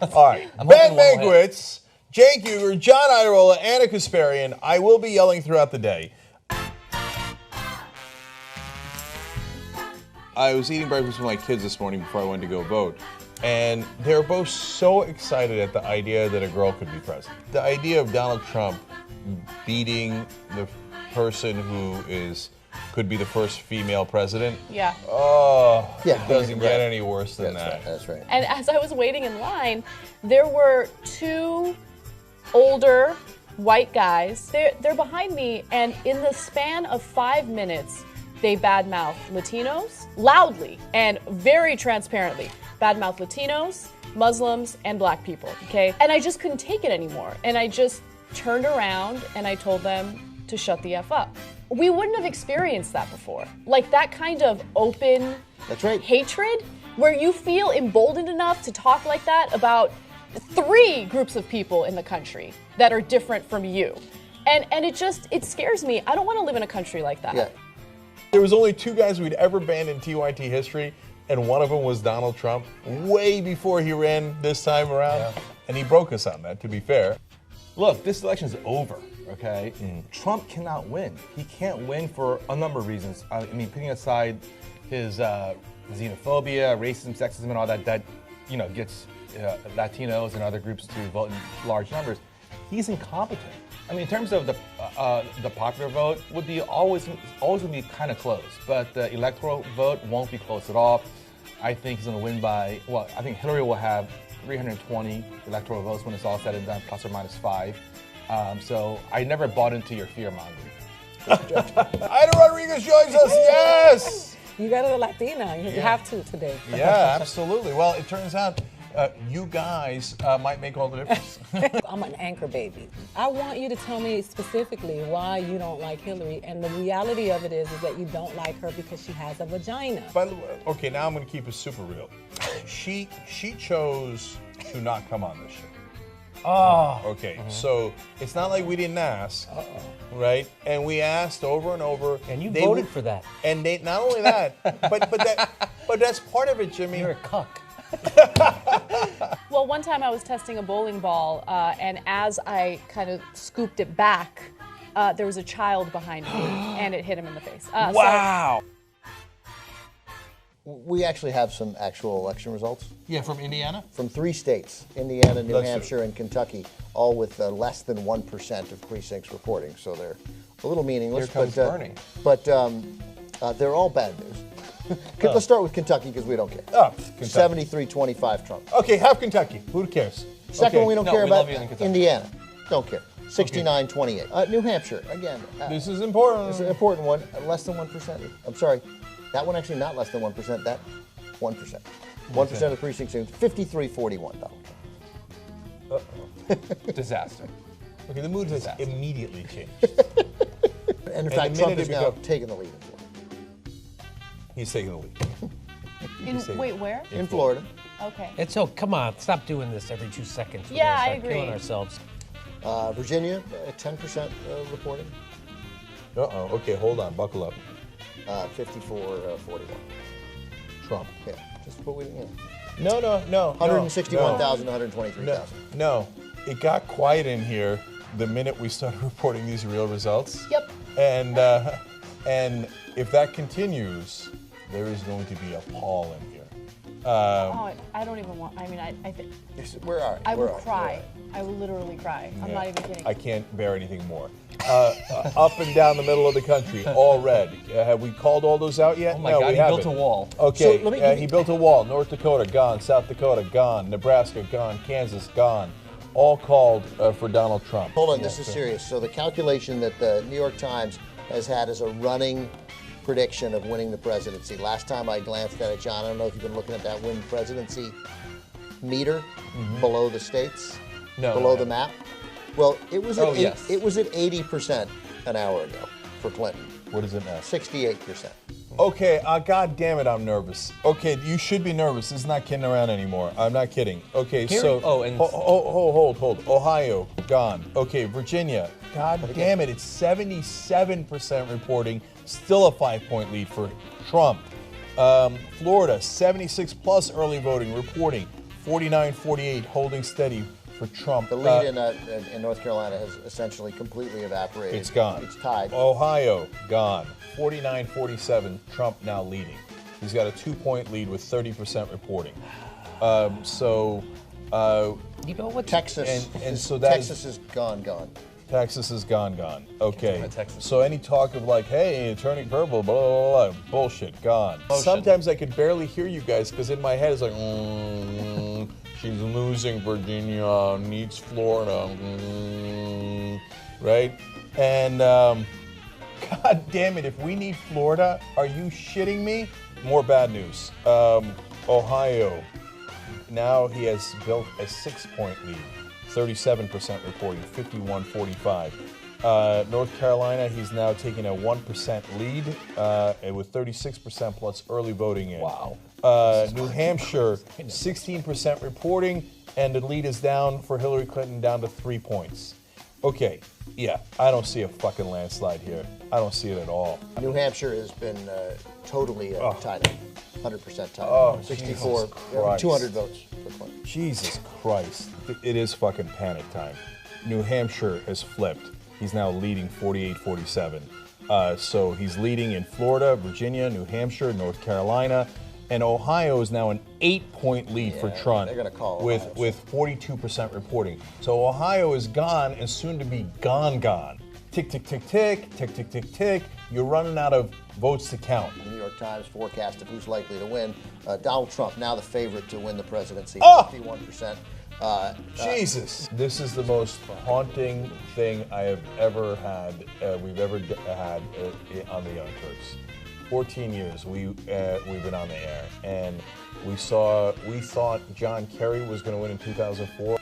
All right. Ben Mankiewicz, Jake Uger, John Idarola, Anna Kasparian. I will be yelling throughout the day. I was eating breakfast with my kids this morning before I went to go vote. And they're both so excited at the idea that a girl could be president. The idea of Donald Trump beating the person who could be the first female president. Yeah. Oh, it doesn't get any worse than that. Right, that's right. And as I was waiting in line, there were two older white guys. They're behind me, and in the span of 5 minutes, they badmouth Latinos loudly and very transparently. Badmouth Latinos, Muslims, and black people, okay? And I just couldn't take it anymore. And I just turned around and I told them to shut the F up. We wouldn't have experienced that before. Like that kind of open hatred where you feel emboldened enough to talk like that about 3 groups of people in the country that are different from you. And it scares me. I don't want to live in a country like that. Yeah. There was only 2 guys we'd ever banned in TYT history, and one of them was Donald Trump, way before he ran this time around. Yeah. And he broke us on that, to be fair. Look, this election is over, okay? Trump cannot win. He can't win for a number of reasons. I mean, putting aside his xenophobia, racism, sexism, and all that gets Latinos and other groups to vote in large numbers. He's incompetent. I mean, in terms of the popular vote, would be always would be kind of close, but the electoral vote won't be close at all. I think he's going to win by, well, I think Hillary will have 320 electoral votes when it's all said and done, plus or minus 5. So I never bought into your fear-mongering. Ida Rodriguez joins us, yes! You got a Latina, you have to today. Yeah, absolutely. Well, it turns out you guys might make all the difference. I'm an anchor baby. I want you to tell me specifically why you don't like Hillary, and the reality of it is that you don't like her because she has a vagina. By the way, okay, now I'm going to keep it super real. She chose to not come on this show. Oh. Okay, so it's not like we didn't ask, right? And we asked over and over. And you voted for that. And they not only that, but that's part of it, Jimmy. You're a cuck. Well, one time I was testing a bowling ball, and as I kind of scooped it back, there was a child behind me, and it hit him in the face. Wow. We actually have some actual election results. Yeah, from Indiana? From 3 states, Indiana, New Hampshire, and Kentucky, all with less than 1% of precincts reporting. So they're a little meaningless. Here comes Bernie. But they're all bad news. Let's start with Kentucky because we don't care. Oh, 73-25 Trump. Okay, have Kentucky. Who cares? Second one we don't care about, Kentucky. Indiana. Don't care. 69-28. New Hampshire, again. This is important. This is an important one. Less than 1%. I'm sorry. That one actually not less than 1%. That 1%. 1% of the precincts. 53-41. Disaster. Okay, the mood has immediately changed. And in fact, Trump is now taking the lead in Florida. He's taking the lead. Wait, where? In Florida. Okay. And so, come on, stop doing this every 2 seconds. We're Yeah, gonna I start agree. Killing ourselves. Virginia, 10% reporting. Uh-oh. Okay, hold on. Buckle up. 54-41. Trump. Yeah, just what we, No. 161,000, 123,000. No. It got quiet in here the minute we started reporting these real results. Yep. And if that continues, there is going to be a pall in here. I don't even want. I mean, I think Where are you? I will cry. I will literally cry. I'm not even kidding. I can't bear anything more. Up and down the middle of the country, all red. Have we called all those out yet? Oh my no, God, we he haven't. built a wall. Okay, So he built a wall. North Dakota, gone. South Dakota, gone. Nebraska, gone. Kansas, gone. All called for Donald Trump. Hold on, this is serious. So the calculation that the New York Times has had as a running prediction of winning the presidency. Last time I glanced at it, John, I don't know if you've been looking at that win presidency meter below the states, below the map. Well, it was at it was at 80% an hour ago for Clinton. What is it now? 68%. Okay, God damn it, I'm nervous. Okay, you should be nervous. This is not kidding around anymore. I'm not kidding. Okay, so hold. Ohio, gone. Okay, Virginia, God damn it, it's 77% reporting. Still a 5-point lead for Trump. Florida, 76 plus early voting reporting. 49-48, holding steady for Trump. The lead in North Carolina has essentially completely evaporated. It's gone. It's tied. Ohio, gone. 49-47, Trump now leading. He's got a 2-point lead with 30% reporting. You know what? Texas, and so Texas is gone. Texas is gone. Okay. So any talk of like, hey, turning purple, blah, blah, blah, bullshit, gone. Sometimes I could barely hear you guys because in my head it's like, she's losing Virginia, needs Florida, right? And God damn it, if we need Florida, are you shitting me? More bad news. Ohio, now he has built a 6-point lead. 37% reporting, 51-45. North Carolina, he's now taking a 1% lead with 36% plus early voting in. Wow. New Hampshire, 16% reporting, and the lead is down for Hillary Clinton down to 3 points. Okay, yeah, I don't see a fucking landslide here. I don't see it at all. New Hampshire has been totally tied up, 100% tied Oh, up. 64, Jesus Christ. 200 votes for Clinton. Jesus Christ. It is fucking panic time. New Hampshire has flipped. He's now leading 48-47. So he's leading in Florida, Virginia, New Hampshire, North Carolina, and Ohio is now an 8-point lead for Trump they're gonna call with Ohio. 42% reporting. So Ohio is gone and soon to be gone. Tick, tick, tick, tick, tick, tick, tick, tick. You're running out of votes to count. The New York Times forecast of who's likely to win. Donald Trump, now the favorite to win the presidency, 51%. Jesus. This is the most haunting thing I have ever had, we've ever had on the Young Turks. 14 years we've been on the air, and we thought John Kerry was going to win in 2004.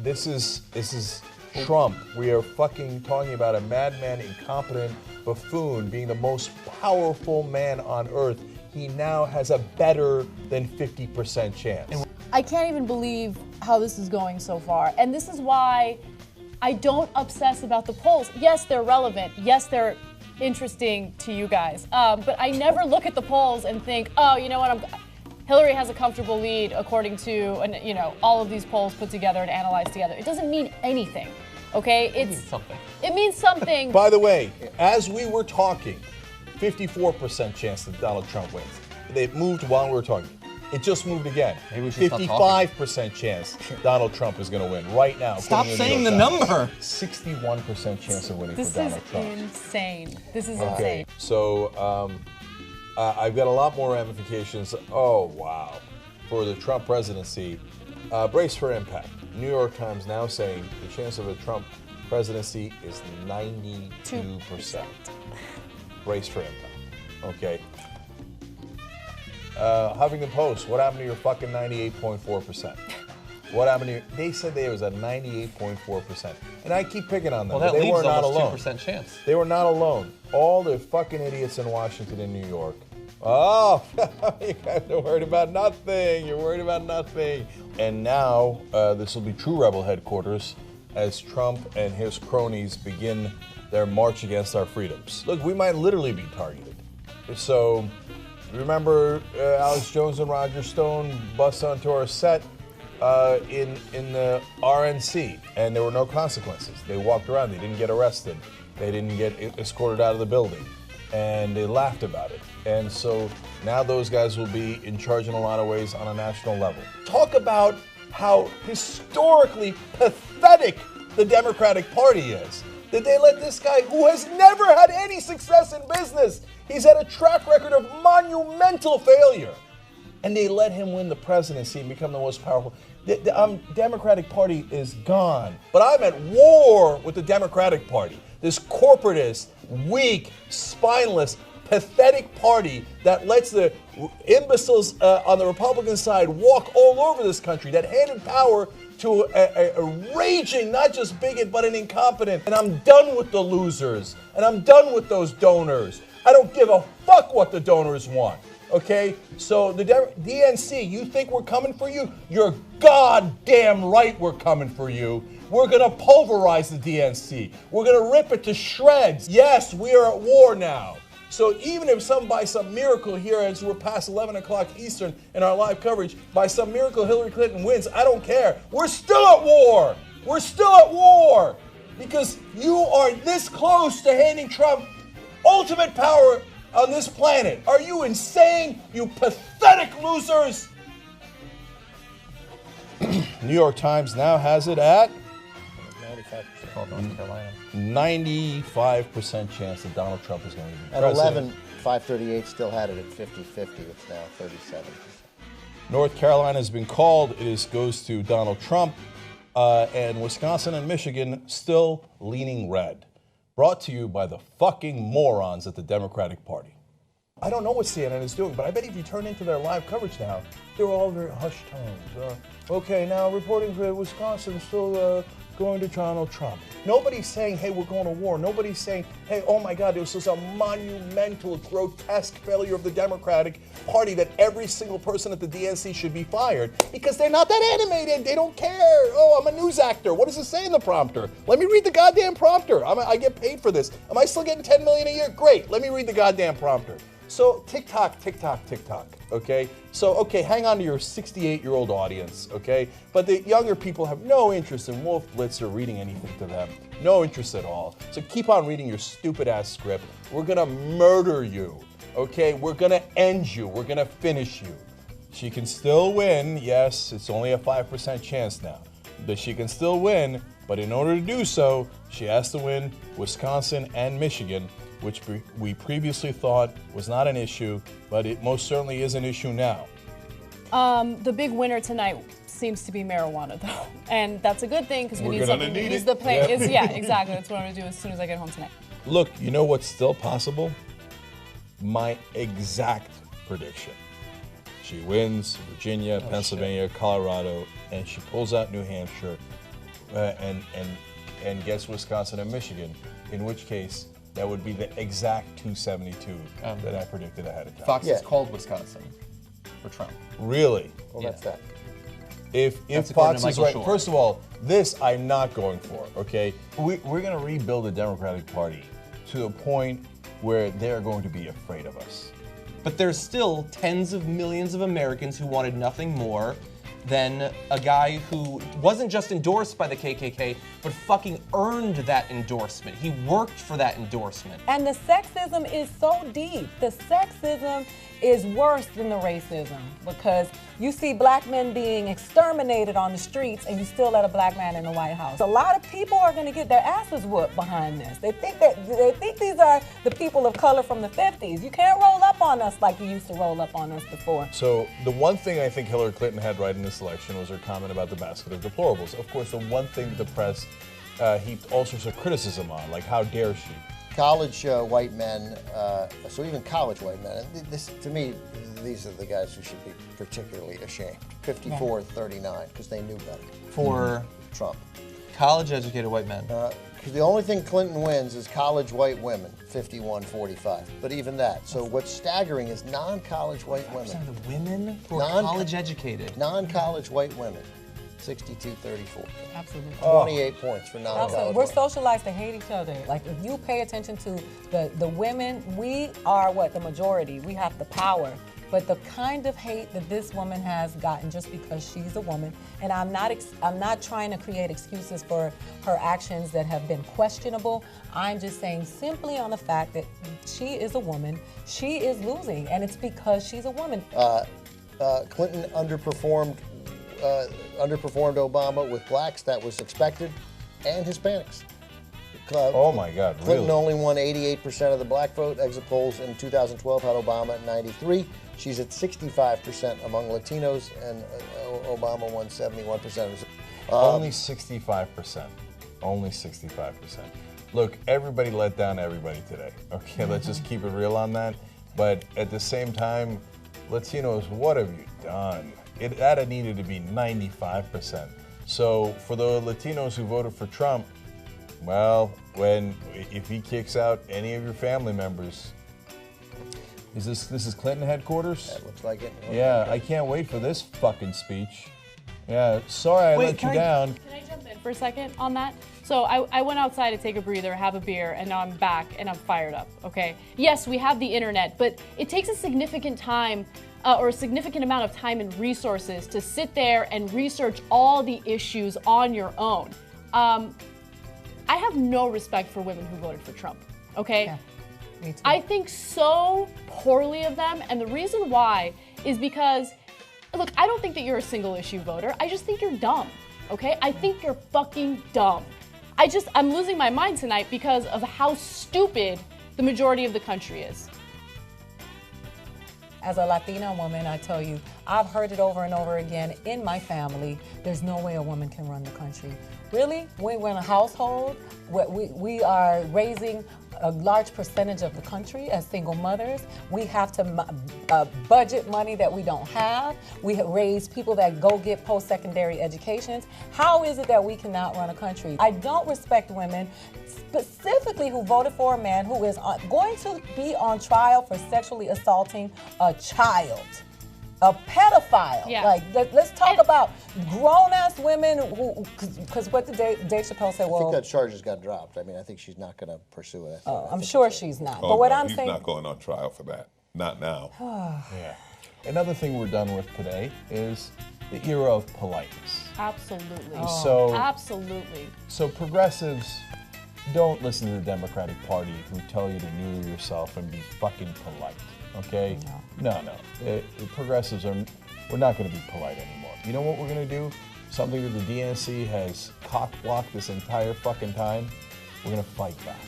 This is Trump. We are fucking talking about a madman, incompetent buffoon being the most powerful man on earth. He now has a better than 50% chance. I can't even believe how this is going so far. And this is why I don't obsess about the polls. Yes, they're relevant. Yes, they're interesting to you guys. But I never look at the polls and think, oh, you know what, Hillary has a comfortable lead according to all of these polls put together and analyzed together. It doesn't mean anything, okay? It means something. It means something. By the way, as we were talking, 54% chance that Donald Trump wins. It moved while we were talking. It just moved again. Maybe we should stop 55% chance Donald Trump is going to win right now. Stop saying the number. 61% chance of winning for Donald Trump. This is insane. This is Okay, insane. so I've got a lot more ramifications. Oh, wow. For the Trump presidency, brace for impact. New York Times now saying the chance of a Trump presidency is 92%. Brace for impact. Okay. Huffington Post, what happened to your fucking 98.4%? What happened to your, they said there was a 98.4%. And I keep picking on them, Well, that but they leaves were not almost alone. 2% chance. They were not alone. All the fucking idiots in Washington and New York. Oh, you guys are worried about nothing. You're worried about nothing. And now this will be true rebel headquarters as Trump and his cronies begin their march against our freedoms. Look, we might literally be targeted. So remember Alex Jones and Roger Stone bust onto our set in the RNC, and there were no consequences. They walked around. They didn't get arrested. They didn't get escorted out of the building, and they laughed about it. And so now those guys will be in charge in a lot of ways on a national level. Talk about how historically pathetic the Democratic Party is. That they let this guy, who has never had any success in business, he's had a track record of monumental failure, and they let him win the presidency and become the most powerful. The Democratic Party is gone. But I'm at war with the Democratic Party. This corporatist, weak, spineless, pathetic party that lets the imbeciles on the Republican side walk all over this country, that handed power to a raging, not just bigot, but an incompetent. And I'm done with the losers. And I'm done with those donors. I don't give a fuck what the donors want. Okay? So the DNC, you think we're coming for you? You're goddamn right we're coming for you. We're going to pulverize the DNC. We're going to rip it to shreds. Yes, we are at war now. So even if by some miracle here, as we're past 11 o'clock Eastern in our live coverage, by some miracle Hillary Clinton wins, I don't care. We're still at war. We're still at war. Because you are this close to handing Trump ultimate power on this planet. Are you insane, you pathetic losers? New York Times now has it at 95% chance that Donald Trump is going to be at president. 538 still had it at 50-50. It's now 37%. North Carolina has been called. It goes to Donald Trump. And Wisconsin and Michigan still leaning red. Brought to you by the fucking morons at the Democratic Party. I don't know what CNN is doing, but I bet if you turn into their live coverage now, they're all very hushed tones. Okay, now reporting for Wisconsin still going to Donald Trump. Nobody's saying, hey, we're going to war. Nobody's saying, hey, oh my God, this is a monumental, grotesque failure of the Democratic Party that every single person at the DNC should be fired because they're not that animated. They don't care. Oh, I'm a news actor. What does it say in the prompter? Let me read the goddamn prompter. I get paid for this. Am I still getting $10 million a year? Great. Let me read the goddamn prompter. So TikTok, okay? So, okay, hang on to your 68-year-old audience, okay? But the younger people have no interest in Wolf Blitzer reading anything to them. No interest at all. So keep on reading your stupid-ass script. We're gonna murder you, okay? We're gonna end you. We're gonna finish you. She can still win. Yes, it's only a 5% chance now. But she can still win, but in order to do so, she has to win Wisconsin and Michigan, which we previously thought was not an issue, but it most certainly is an issue now. The big winner tonight seems to be marijuana, though, and that's a good thing because we need something to ease the pain. Yeah, exactly. That's what I'm gonna do as soon as I get home tonight. Look, you know what's still possible? My exact prediction: she wins Virginia, Pennsylvania, Colorado, and she pulls out New Hampshire, and gets Wisconsin and Michigan. In which case, that would be the exact 272 that I predicted ahead of time. Fox has called Wisconsin for Trump. Really? Well, that's that. If Fox is right, first of all, this I'm not going for, okay? We're going to rebuild the Democratic Party to a point where they're going to be afraid of us. But there's still tens of millions of Americans who wanted nothing more than a guy who wasn't just endorsed by the KKK, but fucking earned that endorsement. He worked for that endorsement. And the sexism is so deep. The sexism is worse than the racism because you see black men being exterminated on the streets and you still let a black man in the White House. A lot of people are going to get their asses whooped behind this. They think these are the people of color from the 50s. You can't roll up on us like you used to roll up on us before. So the one thing I think Hillary Clinton had right in this election was her comment about the basket of deplorables. Of course, the one thing the press heaped all sorts of criticism on, like how dare she. College white men, so even college white men, this, to me, these are the guys who should be particularly ashamed. 54-39, because they knew better. For Trump. College-educated white men. Because the only thing Clinton wins is college white women, 51-45. But even that. So what's staggering is non-college white women. The women who are college-educated. Non-college white women. 62-34. Absolutely. 28 points for non-college. We're socialized to hate each other. Like, if you pay attention to the women, we are the majority. We have the power. But the kind of hate that this woman has gotten just because she's a woman, and I'm not trying to create excuses for her actions that have been questionable. I'm just saying simply on the fact that she is a woman, she is losing, and it's because she's a woman. Clinton underperformed Obama with blacks. That was expected, and Hispanics. Oh my God, really? Clinton only won 88% of the black vote. Exit polls in 2012 had Obama at 93. She's at 65% among Latinos, and Obama won 71%. Only 65%. Only 65%. Look, everybody let down everybody today. Okay, let's just keep it real on that. But at the same time, Latinos, what have you done? That needed to be 95%. So for the Latinos who voted for Trump, well, if he kicks out any of your family members, this is Clinton headquarters? That looks like it. Yeah, I can't wait for this fucking speech. Yeah, sorry I let you down. Can I jump in for a second on that. So I went outside to take a breather, have a beer, and now I'm back and I'm fired up, okay? Yes, we have the internet, but it takes a significant time or a significant amount of time and resources to sit there and research all the issues on your own. I have no respect for women who voted for Trump, okay? Yeah, me too. I think so poorly of them, and the reason why is because, look, I don't think that you're a single issue voter. I just think you're dumb, okay? I think you're fucking dumb. I'm losing my mind tonight because of how stupid the majority of the country is. As a Latina woman, I tell you, I've heard it over and over again in my family, there's no way a woman can run the country. Really? We're in a household where we are raising a large percentage of the country as single mothers. We have to budget money that we don't have. We have raised people that go get post-secondary educations. How is it that we cannot run a country? I don't respect women, specifically who voted for a man who is going to be on trial for sexually assaulting a child. A pedophile. Yeah. Like, let's talk about grown-ass women who, because what did Dave Chappelle say? I Well, think that charge has got dropped. I mean, I think she's not going to pursue it. I'm sure she's not. Oh, but what no, I'm he's saying, not going on trial for that. Not now. Yeah. Another thing we're done with today is the era of politeness. Absolutely. So, Absolutely. so progressives, don't listen to the Democratic Party who tell you to neuter yourself and be fucking polite. Okay? No. Progressives we're not going to be polite anymore. You know what we're going to do? Something that the DNC has cock-blocked this entire fucking time? We're going to fight back.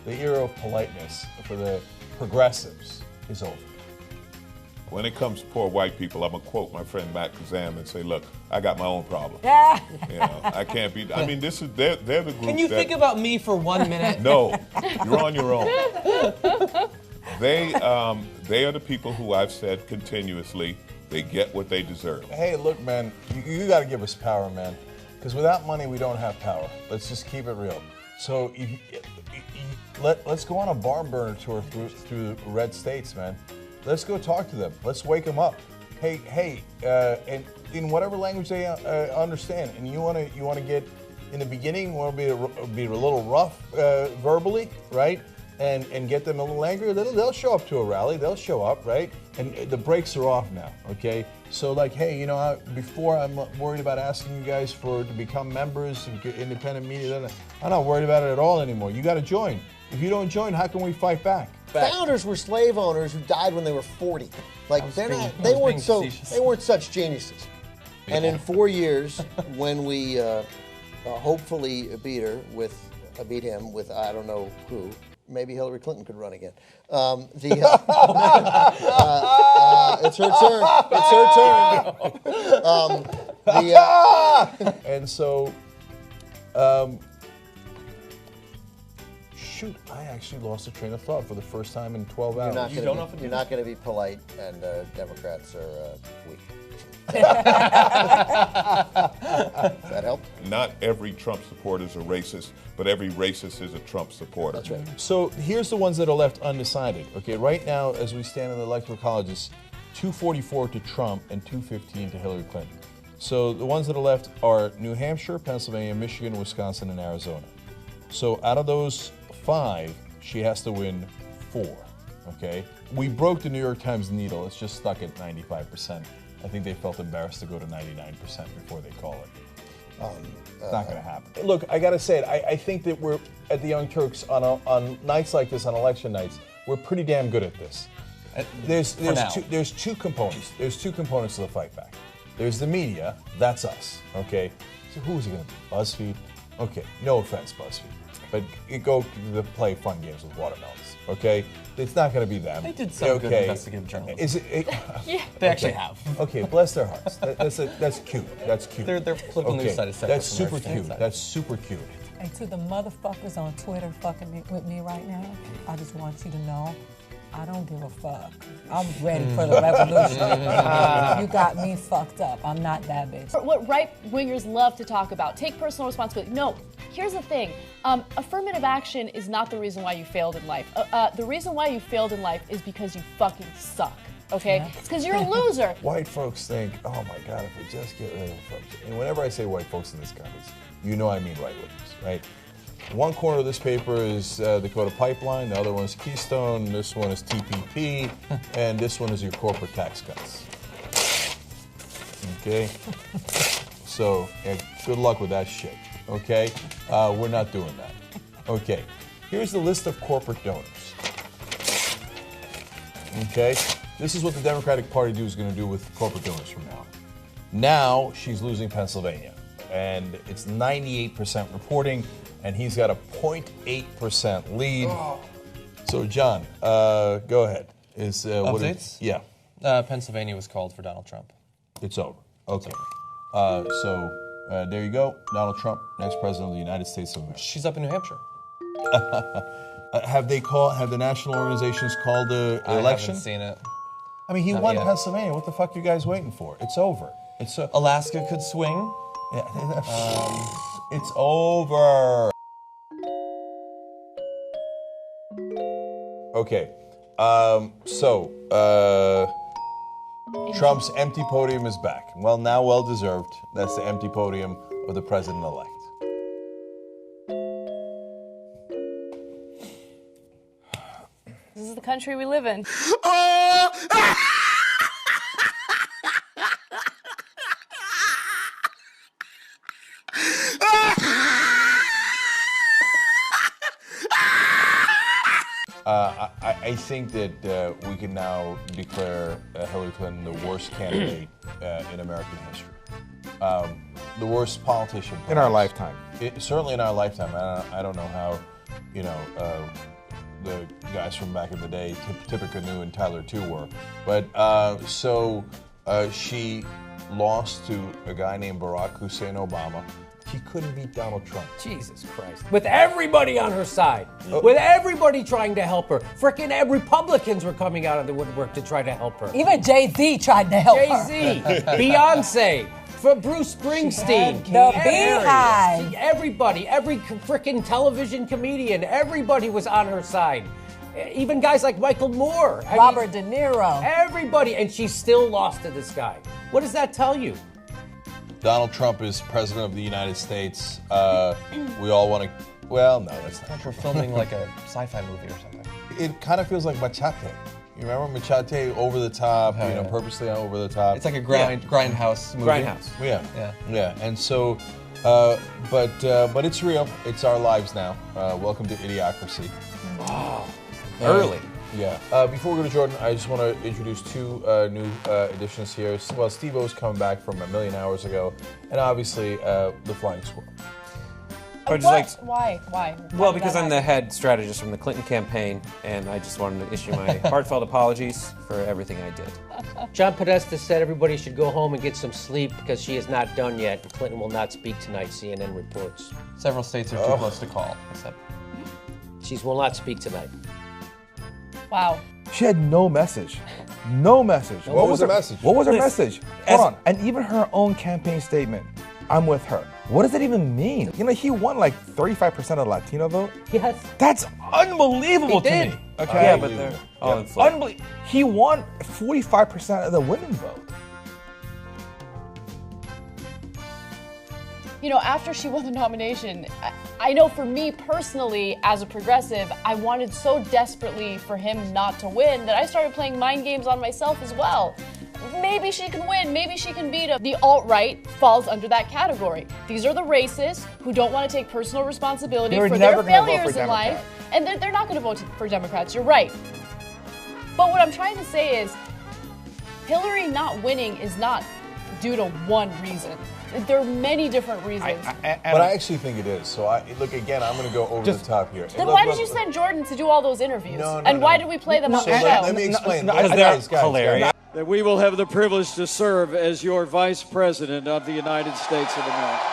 The era of politeness for the progressives is over. When it comes to poor white people, I'm going to quote my friend Matt Kazam and say, look, I got my own problem. yeah. You know, I can't be, I mean, they're the group Can you think about me for 1 minute? No, you're on your own. They are the people who I've said continuously, they get what they deserve. Hey, look, man, you got to give us power, man. Because without money, we don't have power. Let's just keep it real. So let's go on a barn burner tour through the red states, man. Let's go talk to them. Let's wake them up. Hey, and in whatever language they understand. And you want to get in the beginning, want to be a little rough verbally, right? And get them a little angry. They'll show up to a rally. They'll show up, right? And the brakes are off now. Okay. So like, hey, you know, before I'm worried about asking you guys to become members and get independent media. I'm not worried about it at all anymore. You got to join. If you don't join, how can we fight back? Founders were slave owners who died when they were 40. Like they weren't such geniuses. And in 4 years, when we hopefully beat him with I don't know who. Maybe Hillary Clinton could run again. It's her turn. And so, shoot, I actually lost a train of thought for the first time in 12 hours. You're not going to be polite, and Democrats are weak. Does that help? Not every Trump supporter is a racist, but every racist is a Trump supporter. That's right. So here's the ones that are left undecided. Okay, right now, as we stand in the electoral colleges, 244 to Trump and 215 to Hillary Clinton. So the ones that are left are New Hampshire, Pennsylvania, Michigan, Wisconsin, and Arizona. So out of those 5, she has to win 4. Okay, we broke the New York Times needle. It's just stuck at 95%. I think they felt embarrassed to go to 99% before they call it. It's not going to happen. Look, I got to say it. I think that we're at the Young Turks on nights like this, on election nights, we're pretty damn good at this. There's two components. There's 2 components to the fight back. There's the media. That's us. Okay. So who's it going to be? BuzzFeed. Okay. No offense, BuzzFeed, but you go to play fun games with watermelons. Okay. It's not going to be them. They did some good investigative journalism. Is it? Yeah. They actually have. Okay, bless their hearts. That's cute. That's cute. Their political news side is separate. That's super cute. That's super cute. And to the motherfuckers on Twitter fucking with me right now, I just want you to know, I don't give a fuck. I'm ready for the revolution. You got me fucked up. I'm not that bitch. What right-wingers love to talk about, take personal responsibility. No, here's the thing. Affirmative action is not the reason why you failed in life. The reason why you failed in life is because you fucking suck. okay? Yeah. It's because you're a loser. White folks think, oh my God, if we just get rid of folks. And whenever I say white folks in this context, you know I mean right wingers, right? One corner of this paper is Dakota Pipeline, the other one is Keystone, this one is TPP, and this one is your corporate tax cuts. Okay? So, good luck with that shit, okay? We're not doing that. Okay, here's the list of corporate donors. Okay, this is what the Democratic Party is going to do with corporate donors from now on. Now she's losing Pennsylvania, and it's 98% reporting, and he's got a 0.8% lead. Oh. So John, go ahead. Updates? Yeah. Pennsylvania was called for Donald Trump. It's over. Okay. There you go. Donald Trump, next president of the United States of America. She's up in New Hampshire. Have the national organizations called the election? I haven't seen it. I mean, he Not won yet. Pennsylvania. What the fuck are you guys waiting for? It's over. Alaska could swing. Yeah. It's over. Okay. Trump's empty podium is back. Well, now well deserved. That's the empty podium of the president-elect. This is the country we live in. I think that we can now declare Hillary Clinton the worst candidate in American history. The worst politician. In our lifetime. Certainly in our lifetime. I don't know how, the guys from back in the day, Tippecanoe Canoe and Tyler too were. But she lost to a guy named Barack Hussein Obama. He couldn't beat Donald Trump. Jesus Christ. With everybody on her side. With everybody trying to help her. Frickin' Republicans were coming out of the woodwork to try to help her. Even Jay-Z tried to help her. Jay-Z, Beyonce, for Bruce Springsteen. The Beehive. Everybody, every frickin' television comedian, everybody was on her side. Even guys like Michael Moore. Robert De Niro. Everybody, and she still lost to this guy. What does that tell you? Donald Trump is president of the United States. We all want to. Well, no, that's not. We're filming like a sci-fi movie or something. It kind of feels like Machete. You remember Machete, over the top, purposely over the top. It's like a grindhouse movie. Grindhouse. Yeah. And so, but it's real. It's our lives now. Welcome to Idiocracy. Wow. Early. Yeah. Before we go to Jordan, I just want to introduce two new additions here. Well, Steve-O's coming back from a million hours ago, and obviously the Flying Squirrel. Why? Well, because I'm the head strategist from the Clinton campaign, and I just wanted to issue my heartfelt apologies for everything I did. John Podesta said everybody should go home and get some sleep because she is not done yet, and Clinton will not speak tonight, CNN reports. Several states are too close to call. She will not speak tonight. Wow. She had no message. No message. What was her message? What was her message? Hold on. And even her own campaign statement, I'm with her. What does that even mean? He won like 35% of the Latino vote. Yes. That's unbelievable to me. Okay. Yeah, but they're all inflated. He won 45% of the women vote. After she won the nomination, I know for me personally, as a progressive, I wanted so desperately for him not to win that I started playing mind games on myself as well. Maybe she can win, maybe she can beat him. The alt-right falls under that category. These are the racists who don't want to take personal responsibility for their failures in life, and they're not going to vote for Democrats, you're right. But what I'm trying to say is, Hillary not winning is not due to one reason. There are many different reasons. But I actually think it is. So, look, again, I'm going to go over the top here. Then why did you send Jordan to do all those interviews? And why did we play them on the show? Let me explain. Because they're hilarious. That we will have the privilege to serve as your Vice President of the United States of America.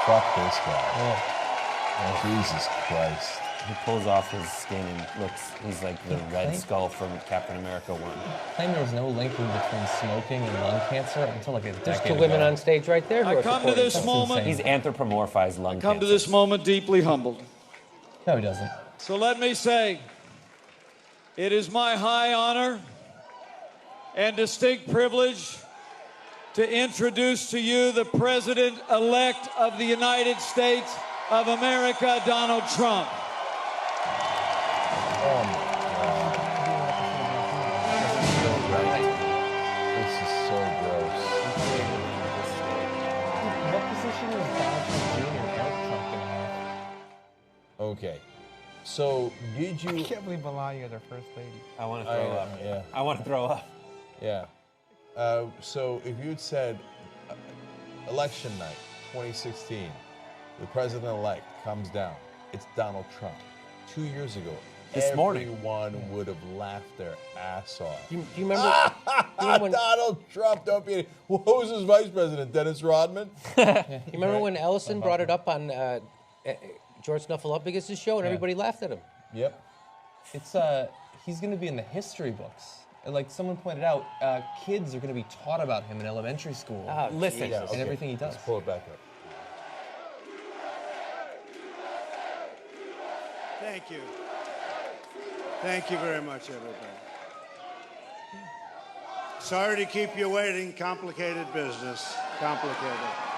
Fuck this guy. Oh, Jesus Christ. He pulls off his skin and he's like the Red Skull from Captain America 1. Claimed there was no link between smoking and lung cancer until like a decade There's two women on stage right there. I come to this moment. He's anthropomorphized lung cancer. Come to this moment deeply humbled. No, he doesn't. So let me say, it is my high honor and distinct privilege to introduce to you the President-elect of the United States of America, Donald Trump. Oh my God. This is so gross. What position is Donald Trump Jr. help Trump gonna have? Okay. So, did you... I can't believe Melania is our first lady. I want to throw up. Yeah. I want to throw up. Yeah. So, if you had said election night, 2016, the president-elect comes down, it's Donald Trump. 2 years ago, This morning. everyone would have laughed their ass off. Do you remember? when, Donald Trump, don't be... Who was his vice president, Dennis Rodman? you remember when Ellison brought it up on George Snuffleupagus' show and everybody laughed at him? Yep. It's he's going to be in the history books. Like someone pointed out, kids are going to be taught about him in elementary school. Listen. Yeah, And everything he does. Let's pull it back up. Thank you. Thank you very much, everybody. Sorry to keep you waiting. Complicated business. Complicated.